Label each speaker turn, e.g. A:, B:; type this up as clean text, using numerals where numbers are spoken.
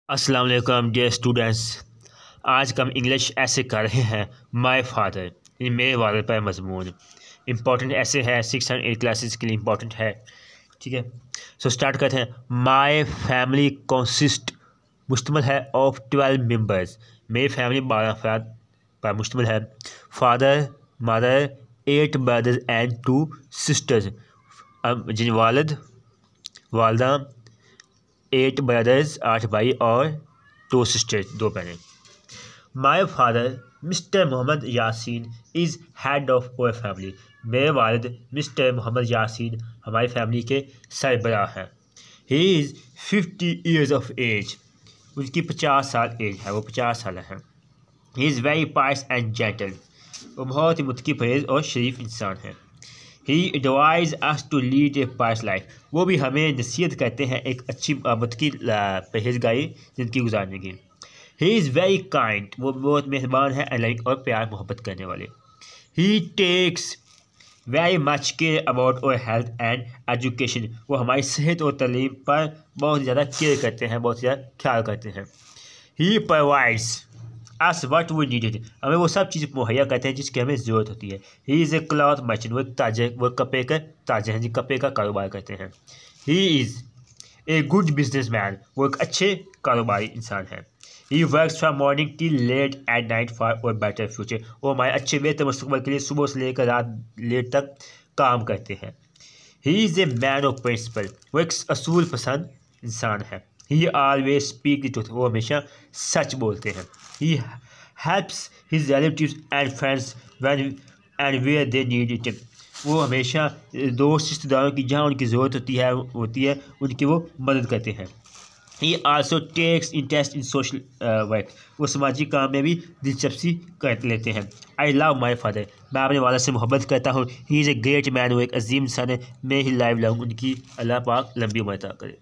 A: अस्सलाम वालेकुम dear students. आज हम इंग्लिश ऐसे कर रहे हैं माय फादर, ये मेरे वाले पर मजमून इंपॉर्टेंट ऐसे है 6 और 8 क्लासेस के लिए इंपॉर्टेंट है। ठीक है, सो स्टार्ट करते हैं। माय फैमिली कंसिस्ट मुश्तमिल है ऑफ 12 मेंबर्स। मेरी फैमिली 12 अफराद पर मुश्तमिल है। Father, mother, 8 brothers and 2 sisters. जिन वालिद, वालदा, 8 ब्रदर्स 8 भाई और 2 सिस्टर्स 2 बहनें। My father mister Mohammad Yasin is head of our family. मेरे वालिद मिस्टर मोहम्मद यासीन हमारी फैमिली के सरबराह हैं। He is 50 years of age. उनकी 50 साल एज है, वो 50 साल हैं। He is very pious and gentle. वो बहुत ही मुत्की परहेज़ और शरीफ इंसान है। He advise us to lead a pious life. वो भी हमें नसीहत करते हैं एक अच्छी मुत्की परहेज़गारी ज़िंदगी गुजारने की। ही इज़ वेरी काइंड। वो बहुत मेहरबान है एंड और प्यार मोहब्बत करने वाले। He takes very much care about our health and education. वो हमारी सेहत और तालीम पर बहुत ज़्यादा केयर करते हैं, बहुत ज़्यादा ख्याल करते हैं। He provides us what we needed. हमें वो सब चीज़ मुहैया करते हैं जिसकी हमें ज़रूरत होती है। ही इज़ ए क्लॉथ मर्चेंट। वो ताजे, वो कपड़े के ताजे हैं, जी कपड़े का कारोबार करते हैं। He is a good businessman. वो एक अच्छे कारोबारी इंसान है। He works from morning till late at night for our better future. वो हमारे अच्छे बेहतर मुस्तकबिल के लिए सुबह से लेकर रात लेट तक काम करते हैं। He is a man of principle. वो एक असूल पसंद इंसान है। He always speak the truth. वो हमेशा सच बोलते हैं। He helps his relatives and friends when and where they need it. वो हमेशा दोस्त रिश्तेदारों की जहाँ उनकी ज़रूरत होती है उनकी वो मदद करते हैं। He also takes interest in social work. वो समाजी काम में भी दिलचस्पी कर लेते हैं। I love my father. मैं अपने वालिद से मोहब्बत करता हूँ। He is a great man. वो एक अजीम इंसान है। मैं ही लाइव लाऊँ उनकी अल्लाह पाक लंबी उम्र अता करे।